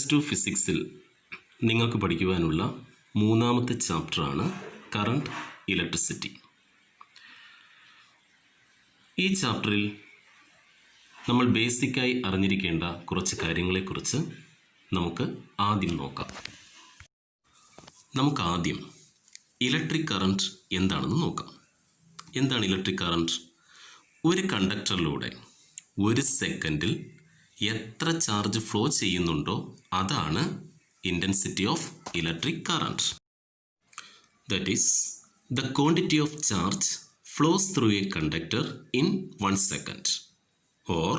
+2 ഫിസിക്സിൽ നിങ്ങൾക്ക് പഠിക്കുവാനുള്ള മൂന്നാമത്തെ ചാപ്റ്ററാണ് കറണ്ട് ഇലക്ട്രിസിറ്റി. ഈ ചാപ്റ്ററിൽ നമ്മൾ ബേസിക്കായി അറിഞ്ഞിരിക്കേണ്ട കുറച്ച് കാര്യങ്ങളെക്കുറിച്ച് നമുക്ക് ആദ്യം നോക്കാം. നമുക്ക് ആദ്യം ഇലക്ട്രിക് കറണ്ട് എന്താണെന്ന് നോക്കാം. എന്താണ് ഇലക്ട്രിക് കറണ്ട്? ഒരു കണ്ടക്ടറിലൂടെ ഒരു സെക്കൻഡിൽ എത്ര ചാർജ് ഫ്ലോ ചെയ്യുന്നുണ്ടോ അതാണ് intensity of electric current. That is, the quantity of charge flows through a conductor in 1 second, or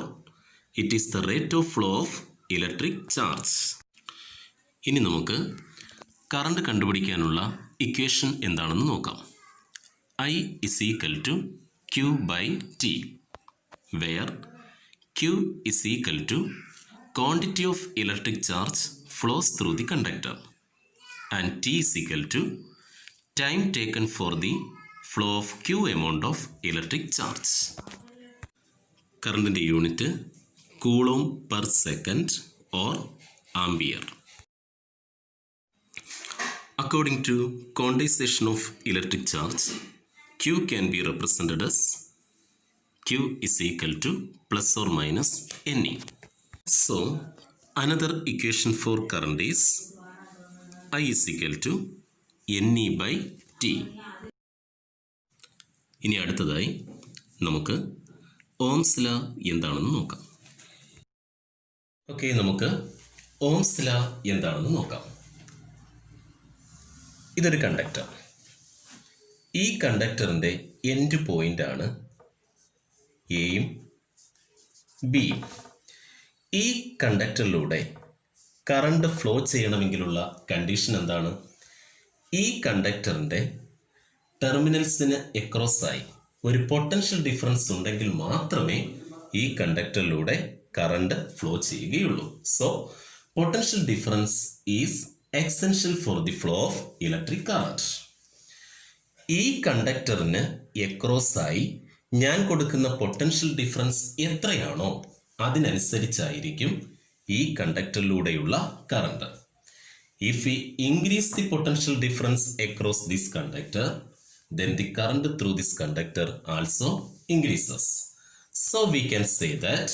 it is the rate of flow of electric charge. ഇനി നമുക്ക് കറണ്ട് കണ്ടുപിടിക്കാനുള്ള equation എന്താണെന്ന് നോക്കാം. I is equal to Q by T, where Q is equal to quantity of electric charge flows through the conductor and T is equal to time taken for the flow of Q amount of electric charge. കറണ്ടിൻ്റെ unit coulomb per second or ampere. According to quantization of electric charge, Q can be represented as Q is equal to plus or minus Ne. So, another equation for current is I is equal to Ne by T. ഇനി അടുത്തതായി നമുക്ക് Ohm's ലാ എന്താണെന്ന് നോക്കാം. Okay, നമുക്ക് Ohm's ലാ എന്താണെന്ന് നോക്കാം. ഇതൊരു കണ്ടക്ടർ. ഈ കണ്ടക്ടറിൻ്റെ എൻഡ് പോയിൻ്റാണ് എയും ബിയും. ഈ കണ്ടക്ടറിലൂടെ കറണ്ട് ഫ്ലോ ചെയ്യണമെങ്കിലുള്ള കണ്ടീഷൻ എന്താണ്? ഈ കണ്ടക്ടറിൻ്റെ ടെർമിനൽസിന് എക്രോസായി ഒരു പൊട്ടൻഷ്യൽ ഡിഫറൻസ് ഉണ്ടെങ്കിൽ മാത്രമേ ഈ കണ്ടക്ടറിലൂടെ കറണ്ട് ഫ്ലോ ചെയ്യുകയുള്ളൂ. So potential difference is essential for the flow of electric current. ഈ കണ്ടക്ടറിന് എക്രോസായി ഞാൻ കൊടുക്കുന്ന പൊട്ടൻഷ്യൽ ഡിഫറൻസ് എത്രയാണോ അതിനനുസരിച്ചായിരിക്കും ഈ കണ്ടക്ടറിലൂടെയുള്ള current. If we increase the potential difference across this conductor, then the current through this conductor also increases. So we can say that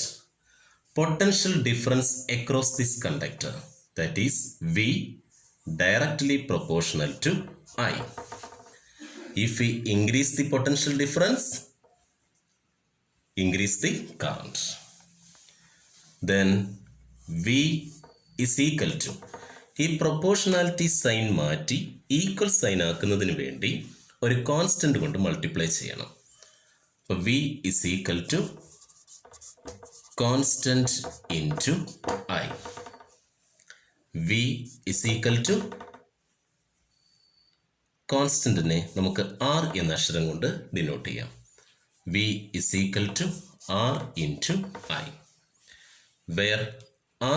potential difference across this conductor, that is V, directly proportional to I. If we increase the potential difference, increase the current, then V is equal to, ഈ proportionality sign മാറ്റി equal sign ആക്കുന്നതിന് വേണ്ടി ഒരു constant കൊണ്ട് multiply ചെയ്യണം. അപ്പോൾ V is equal to constant into I. V is equal to കോൺസ്റ്റന്റിനെ നമുക്ക് R എന്ന അക്ഷരം കൊണ്ട് ഡിനോട്ട് ചെയ്യാം. V is equal to R into I, where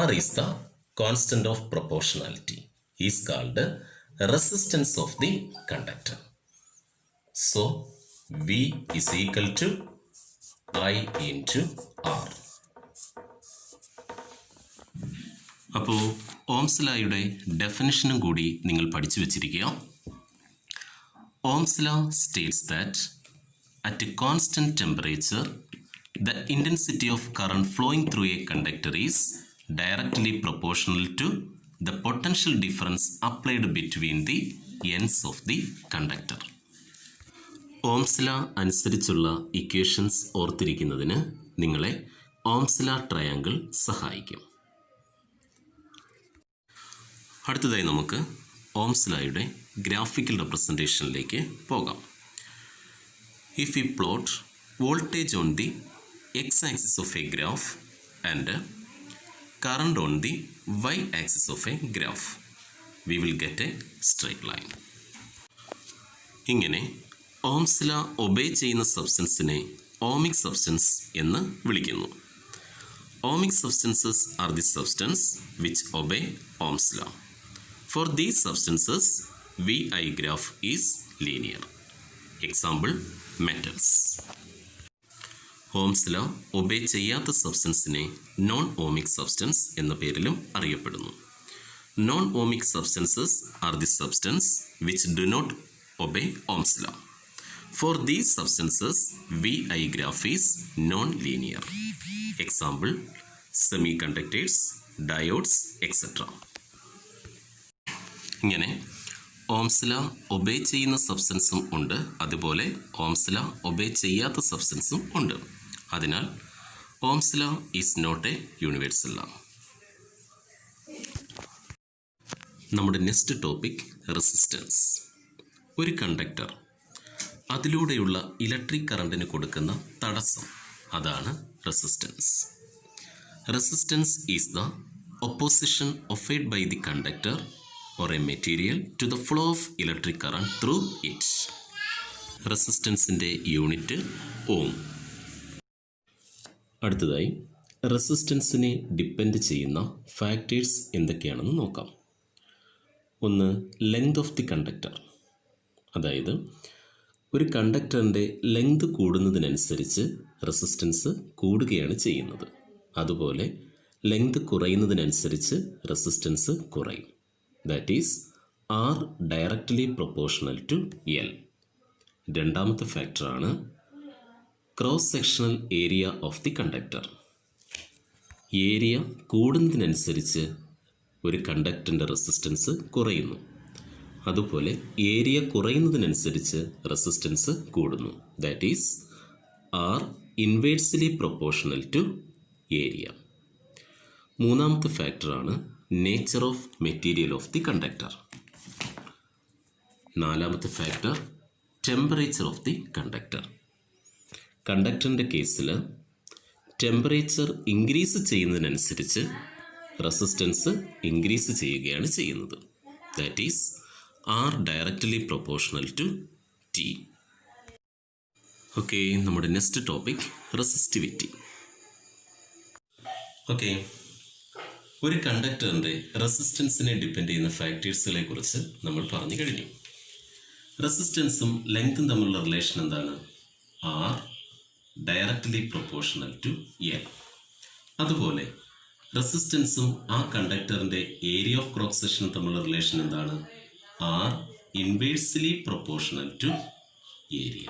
R is the constant of proportionality, is called resistance of the conductor. So V is equal to I into R. അപ്പോൾ Ohm's ലായുടെ ഡെഫിനിഷനും കൂടി നിങ്ങൾ പഠിച്ചു വെച്ചിരിക്കുക. Ohm's ലാ States that at A constant temperature the intensity of current flowing through a conductor is directly proportional to the potential difference applied between the ends of the conductor. Ohm's law അനുസരിച്ചുള്ള equations ഓർത്തിരിക്കുന്നതിന് നിങ്ങളെ Ohm's ലാ triangle സഹായിക്കും. അടുത്തതായി നമുക്ക് Ohm's ലായുടെ graphical റെപ്രസെൻറ്റേഷനിലേക്ക് പോകാം. If we plot voltage on the x-axis of a graph and current on the y-axis of a graph, we will get a straight line. ഇങ്ങനെ Ohm's law obey ചെയ്യുന്ന സബ്സ്റ്റൻസിനെ ohmic substance എന്ന് വിളിക്കുന്നു. Ohmic substances are the substance which obey Ohm's law. For these substances VI graph is linear. Example metals. Ohm's law obey ചെയ്യാത്ത സബ്സ്റ്റൻസിനെ non ohmic substance എന്ന പേരിലും അറിയപ്പെടുന്നു. Non-ohmic substances are the substance which do not obey Ohm's law. For these substances, VI graph is non-linear. Example, semiconductors, diodes, etc. ഇങ്ങനെ Ohm's law obey ചെയ്യുന്ന സബ്സ്റ്റൻസും ഉണ്ട്, അതുപോലെ Ohm's law obey ചെയ്യാത്ത സബ്സ്റ്റൻസും ഉണ്ട്. അതിനാൽ Ohm's law is not a universal law. നമ്മുടെ next topic resistance. ഒരു കണ്ടക്ടർ, അതിലൂടെയുള്ള ഇലക്ട്രിക് കറണ്ടിന് കൊടുക്കുന്ന തടസ്സം, അതാണ് resistance. Resistance is the opposition offered by the conductor or a material to the flow of electric current through it. റെസിസ്റ്റൻസിൻ്റെ unit ohm. അടുത്തതായി റെസിസ്റ്റൻസിനെ ഡിപ്പെൻഡ് ചെയ്യുന്ന ഫാക്ടേഴ്സ് എന്തൊക്കെയാണെന്ന് നോക്കാം. ഒന്ന്, ലെങ്ത് ഓഫ് ദി കണ്ടക്ടർ. അതായത് ഒരു കണ്ടക്ടറിൻ്റെ ലെങ്ത് കൂടുന്നതിനനുസരിച്ച് റെസിസ്റ്റൻസ് കൂടുകയാണ് ചെയ്യുന്നത്. അതുപോലെ ലെങ്ത് കുറയുന്നതിനനുസരിച്ച് റെസിസ്റ്റൻസ് കുറയും. That is R directly proportional to L. രണ്ടാമത്തെ ഫാക്ടറാണ് cross sectional area of the conductor. Area കൂടുന്നതിനനുസരിച്ച് ഒരു കണ്ടക്ടറിൻ്റെ റെസിസ്റ്റൻസ് കുറയുന്നു. അതുപോലെ ഏരിയ കുറയുന്നതിനനുസരിച്ച് റെസിസ്റ്റൻസ് കൂടുന്നു. That is R inversely proportional to area. മൂന്നാമത്തെ ഫാക്ടറാണ് nature of material of the conductor. നാലാമത്തെ factor temperature of the conductor. കണ്ടക്ടറിൻ്റെ കേസിൽ ടെമ്പറേച്ചർ ഇൻക്രീസ് ചെയ്യുന്നതിനനുസരിച്ച് റെസിസ്റ്റൻസ് ഇൻക്രീസ് ചെയ്യുകയാണ് ചെയ്യുന്നത്. That is R directly proportional to T. Okay, നമ്മുടെ നെക്സ്റ്റ് ടോപ്പിക് റെസിസ്റ്റിവിറ്റി. ഓക്കെ, ഒരു കണ്ടക്ടറിൻ്റെ റെസിസ്റ്റൻസിനെ ഡിപ്പെൻഡ് ചെയ്യുന്ന ഫാക്ടേഴ്സുകളെ കുറിച്ച് നമ്മൾ പറഞ്ഞു കഴിഞ്ഞു. റെസിസ്റ്റൻസും ലെങ്തും തമ്മിലുള്ള റിലേഷൻ എന്താണ്? R directly proportional to L. അതുപോലെ റെസിസ്റ്റൻസും ആ കണ്ടക്ടറിൻ്റെ ഏരിയ ഓഫ് ക്രോസ് സെക്ഷനും തമ്മിലുള്ള റിലേഷൻ എന്താണ്? R inversely proportional to area.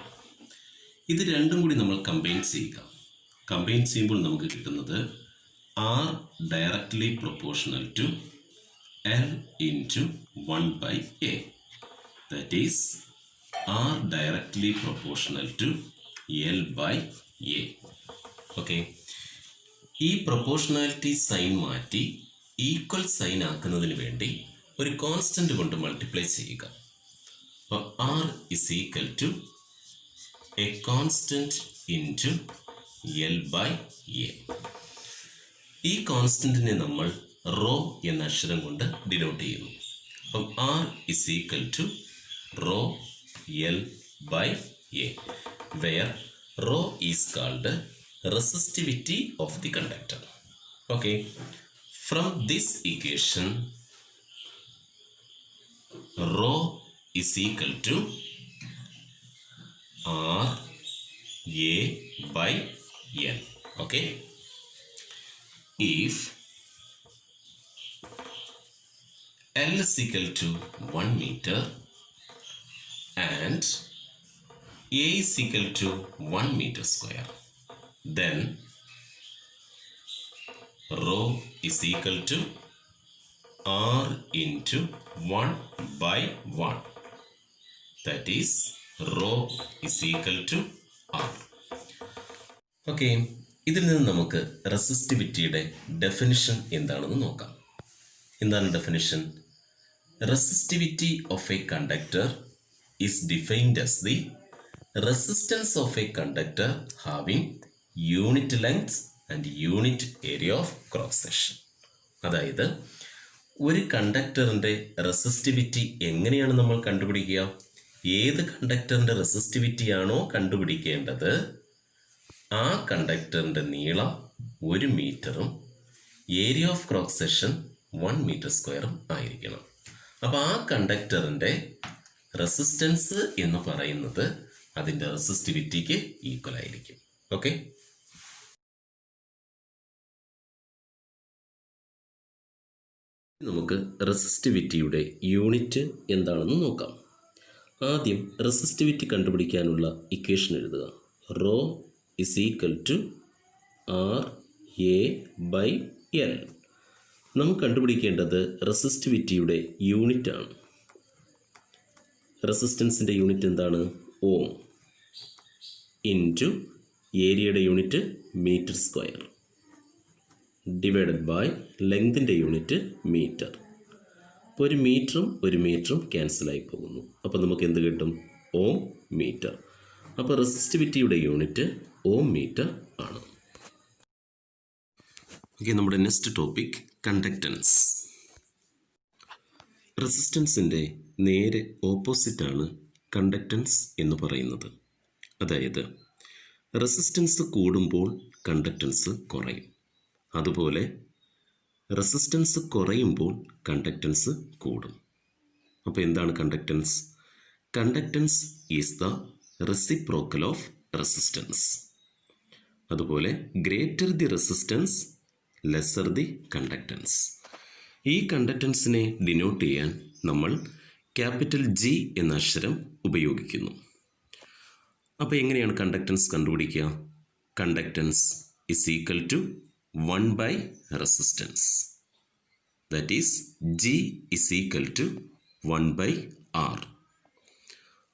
ഇത് രണ്ടും കൂടി നമ്മൾ കമ്പൈൻ ചെയ്യുക. കമ്പൈൻ ചെയ്യുമ്പോൾ നമുക്ക് കിട്ടുന്നത് R directly proportional to L into 1 by A. That is R directly proportional to L by A. Okay. ഈ പ്രൊപ്പോർഷണാലിറ്റി സൈൻ മാറ്റി ഈക്വൽ സൈൻ ആക്കുന്നതിന് വേണ്ടി ഒരു കോൺസ്റ്റന്റ് കൊണ്ട് മൾട്ടിപ്ലൈ ചെയ്യുക. അപ്പോൾ R is equal to a constant into L by A. ഈ കോൺസ്റ്റന്റിനെ നമ്മൾ റോ എന്ന അക്ഷരം കൊണ്ട് ഡിനോട്ട് ചെയ്യുന്നു. അപ്പം R is equal to rho L by A, where rho is called resistivity of the conductor. Okay, from this equation rho is equal to R A by L. Okay, if L is equal to 1 meter and A is equal to 1 meter square, then rho is equal to R into 1 by 1. That is rho is equal to R. Okay, ഇതിൽ നിന്ന് നമുക്ക് റെസിസ്റ്റിവിറ്റിയുടെ definition എന്താണെന്ന് നോക്കാം. എന്താണ് definition? Resistivity of a conductor is defined as the resistance of a conductor having unit length and unit area of cross section. അതായത് ഒരു കണ്ടക്ടറിൻ്റെ resistivity എങ്ങനെയാണ് നമ്മൾ കണ്ടുപിടിക്കുക? ഏത് കണ്ടക്ടറിൻ്റെ റെസിസ്റ്റിവിറ്റിയാണോ കണ്ടുപിടിക്കേണ്ടത് ആ കണ്ടക്ടറിൻ്റെ നീളം 1 മീറ്ററും area of cross section 1 metre സ്ക്വയറും ആയിരിക്കണം. അപ്പോൾ ആ കണ്ടക്ടറിൻ്റെ റെസിസ്റ്റൻസ് എന്ന് പറയുന്നത് അതിൻ്റെ റെസിസ്റ്റിവിറ്റിക്ക് ഈക്വൽ ആയിരിക്കും. ഓക്കെ, നമുക്ക് റെസിസ്റ്റിവിറ്റിയുടെ യൂണിറ്റ് എന്താണെന്ന് നോക്കാം. ആദ്യം റെസിസ്റ്റിവിറ്റി കണ്ടുപിടിക്കാനുള്ള ഇക്വേഷൻ എഴുതുക. Rho is equal to RA/L. നമുക്ക് കണ്ടുപിടിക്കേണ്ടത് റെസിസ്റ്റിവിറ്റിയുടെ യൂണിറ്റാണ്. റെസിസ്റ്റൻസിൻ്റെ യൂണിറ്റ് എന്താണ്? ഓം ഇൻറ്റു ഏരിയയുടെ unit metre square divided by ലെങ്തിൻ്റെ യൂണിറ്റ് മീറ്റർ. അപ്പോൾ ഒരു മീറ്ററും ക്യാൻസലായി പോകുന്നു. അപ്പോൾ നമുക്ക് എന്ത് കിട്ടും? Ohm metre. അപ്പോൾ റെസിസ്റ്റിവിറ്റിയുടെ യൂണിറ്റ് ഓം മീറ്റർ ആണ്. ഓക്കെ, നമ്മുടെ നെക്സ്റ്റ് ടോപ്പിക് കണ്ടക്റ്റൻസ്. റെസിസ്റ്റൻസിൻ്റെ നേരെ ഓപ്പോസിറ്റാണ് കണ്ടക്റ്റൻസ് എന്ന് പറയുന്നത്. അതായത് റെസിസ്റ്റൻസ് കൂടുമ്പോൾ കണ്ടക്റ്റൻസ് കുറയും, അതുപോലെ റെസിസ്റ്റൻസ് കുറയുമ്പോൾ കണ്ടക്റ്റൻസ് കൂടും. അപ്പോൾ എന്താണ് conductance? Conductance is the reciprocal of resistance. അതുപോലെ greater the resistance lesser the conductance. ഈ കണ്ടക്റ്റൻസിനെ ഡിനോട്ട് ചെയ്യാൻ നമ്മൾ ക്യാപിറ്റൽ G എന്ന അക്ഷരം ഉപയോഗിക്കുന്നു. അപ്പോൾ എങ്ങനെയാണ് കണ്ടക്റ്റൻസ് കണ്ടുപിടിക്കുക? കണ്ടക്റ്റൻസ് ഇസ് ഈക്വൽ ടു 1/റെസിസ്റ്റൻസ്. That is G is equal to 1/R.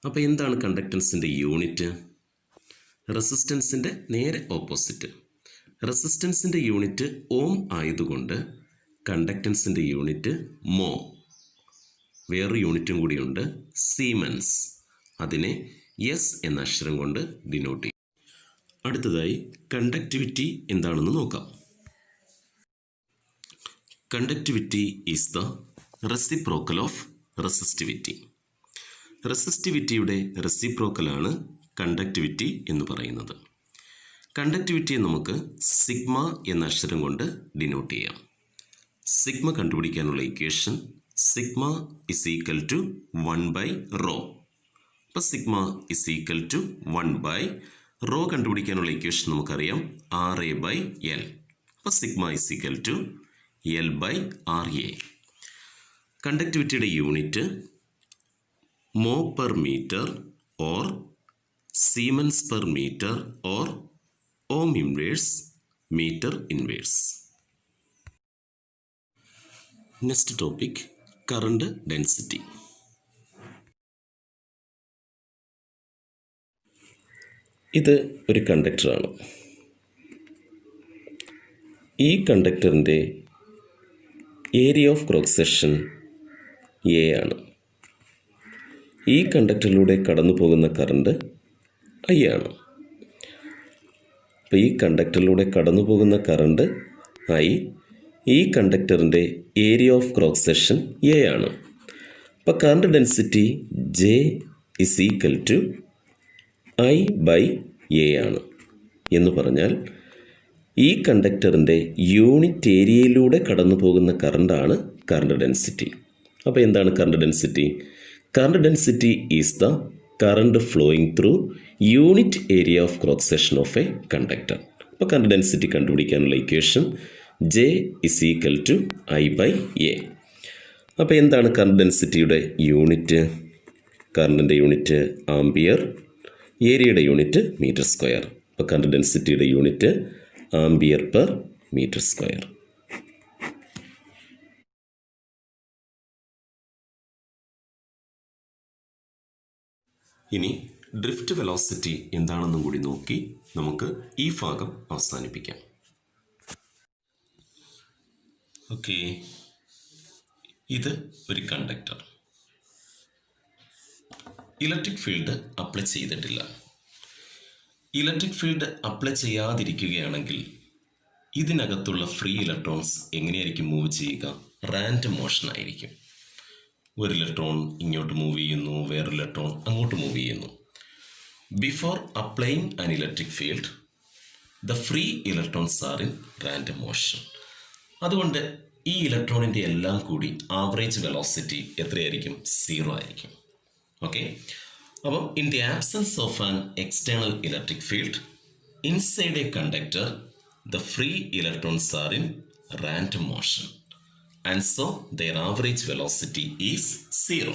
അപ്പോൾ എന്താണ് കണ്ടക്റ്റൻസിൻ്റെ യൂണിറ്റ്? റെസിസ്റ്റൻസിൻ്റെ നേരെ ഓപ്പോസിറ്റ്. റെസിസ്റ്റൻസിൻ്റെ യൂണിറ്റ് ഓം ആയതുകൊണ്ട് കണ്ടക്റ്റൻസിൻ്റെ യൂണിറ്റ് മോ. വേറൊരു യൂണിറ്റും കൂടിയുണ്ട്, സീമെൻസ്. അതിനെ S എന്ന അക്ഷരം കൊണ്ട് ഡിനോട്ട് ചെയ്യും. അടുത്തതായി കണ്ടക്ടിവിറ്റി എന്താണെന്ന് നോക്കാം. Conductivity is the reciprocal of resistivity. റെസിസ്റ്റിവിറ്റിയുടെ റെസിപ്രോക്കലാണ് കണ്ടക്ടിവിറ്റി എന്ന് പറയുന്നത്. കണ്ടക്ടിവിറ്റിയെ നമുക്ക് സിഗ്മ എന്ന അക്ഷരം കൊണ്ട് ഡിനോട്ട് ചെയ്യാം. സിഗ്മ കണ്ടുപിടിക്കാനുള്ള equation sigma is equal to 1/ρ. അപ്പോൾ സിഗ്മ ഇസ് ഈക്വൽ ടു 1/ρ കണ്ടുപിടിക്കാനുള്ള ഇക്വേഷൻ നമുക്കറിയാം RA/L. അപ്പോൾ sigma is equal to L/RA. കണ്ടക്ടിവിറ്റിയുടെ unit mho per metre or siemens per metre or ohm inverse metre inverse. Next topic current density. ഇത് ഒരു കണ്ടക്ടറാണ്. ഈ കണ്ടക്ടറിൻ്റെ area of cross section A ആണ്. ഈ കണ്ടക്ടറിലൂടെ കടന്നു പോകുന്ന കറണ്ട് I ആണ്. അപ്പോൾ ഈ കണ്ടക്ടറിലൂടെ കടന്നു പോകുന്ന കറണ്ട് I, ഈ കണ്ടക്ടറിൻ്റെ area of cross section A ആണ്. അപ്പോൾ current density J is equal to I/A ആണ്. എന്ന് പറഞ്ഞാൽ ഈ കണ്ടക്ടറിൻ്റെ യൂണിറ്റ് ഏരിയയിലൂടെ കടന്നു പോകുന്ന കറണ്ടാണ് കറണ്ട് ഡെൻസിറ്റി. അപ്പോൾ എന്താണ് current density? Current density is the current flowing through unit area of cross section of a conductor. അപ്പോൾ കറണ്ട് ഡെൻസിറ്റി കണ്ടുപിടിക്കാനുള്ള equation J is equal to I/A. അപ്പോൾ എന്താണ് കറണ്ട് ഡെൻസിറ്റിയുടെ യൂണിറ്റ്? കറണ്ടിൻ്റെ യൂണിറ്റ് ആംപിയർ, ഏരിയയുടെ unit metre square. അപ്പോൾ current ഡെൻസിറ്റിയുടെ unit ampere per metre square. ഇനി ഡ്രിഫ്റ്റ് വെലോസിറ്റി എന്താണെന്നും കൂടി നോക്കി നമുക്ക് ഈ ഭാഗം അവസാനിപ്പിക്കാം. ഓക്കെ, ഇത് ഒരു കണ്ടക്ടർ. ഇലക്ട്രിക് ഫീൽഡ് അപ്ലൈ ചെയ്തിട്ടില്ല. ഇലക്ട്രിക് ഫീൽഡ് അപ്ലൈ ചെയ്യാതിരിക്കുകയാണെങ്കിൽ ഇതിനകത്തുള്ള ഫ്രീ ഇലക്ട്രോൺസ് എങ്ങനെയായിരിക്കും മൂവ് ചെയ്യുക? റാൻഡം മോഷൻ ആയിരിക്കും. ഒരു ഇലക്ട്രോൺ ഇങ്ങോട്ട് മൂവ് ചെയ്യുന്നു, വേറൊരു ഇലക്ട്രോൺ അങ്ങോട്ട് മൂവ് ചെയ്യുന്നു. Before applying an electric field the free electrons are in random motion. അതുകൊണ്ട് ഈ ഇലക്ട്രോണിൻ്റെ എല്ലാം കൂടി ആവറേജ് വെലോസിറ്റി എത്രയായിരിക്കും? 0 ആയിരിക്കും. ഓക്കെ, അപ്പം in the absence of an external electric field inside A conductor the free electrons are in random motion. and so their average velocity is 0.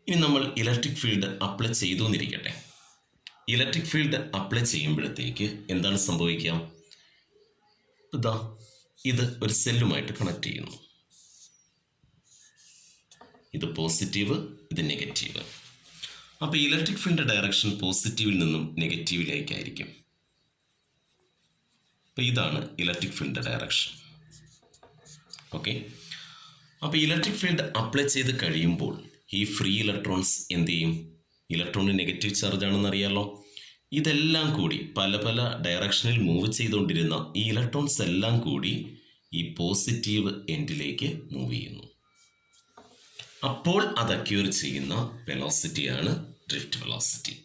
ഇനി നമ്മൾ electric field apply ചെയ്തു എന്നിരിക്കട്ടെ. ഇലക്ട്രിക് ഫീൽഡ് അപ്ലൈ ചെയ്യുമ്പോഴത്തേക്ക് എന്താണ് സംഭവിക്കുക? ഇതാ ഇത് ഒരു സെല്ലുമായിട്ട് കണക്ട് ചെയ്യുന്നു. ഇത് പോസിറ്റീവ്, ഇത് നെഗറ്റീവ്. അപ്പോൾ ഇലക്ട്രിക് ഫീൽഡിൻ്റെ ഡയറക്ഷൻ പോസിറ്റീവിൽ നിന്നും നെഗറ്റീവിലേക്കായിരിക്കും. അപ്പോൾ ഇതാണ് ഇലക്ട്രിക് ഫീൽഡിൻ്റെ ഡയറക്ഷൻ. ഓക്കെ. അപ്പോൾ ഇലക്ട്രിക് ഫീൽഡ് അപ്ലൈ ചെയ്ത് കഴിയുമ്പോൾ ഈ ഫ്രീ ഇലക്ട്രോൺസ് എന്ത് ചെയ്യും? ഇലക്ട്രോണിന് നെഗറ്റീവ് ചാർജ് ആണെന്ന് അറിയാമല്ലോ. ഇതെല്ലാം കൂടി പല പല ഡയറക്ഷനിൽ മൂവ് ചെയ്തുകൊണ്ടിരുന്ന ഈ ഇലക്ട്രോൺസ് എല്ലാം കൂടി ഈ പോസിറ്റീവ് എൻഡിലേക്ക് മൂവ് ചെയ്യുന്നു. അപ്പോൾ അത് അക്യൂർ ചെയ്യുന്ന വെലോസിറ്റിയാണ് ഡ്രിഫ്റ്റ് വെലോസിറ്റി.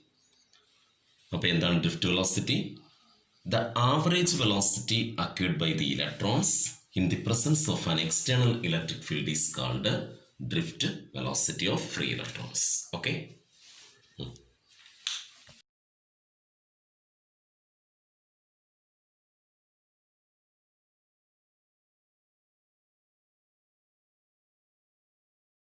അപ്പോൾ എന്താണ് drift velocity? The average velocity acquired by the electrons in the presence of an external electric field is called drift velocity of free electrons. Okay.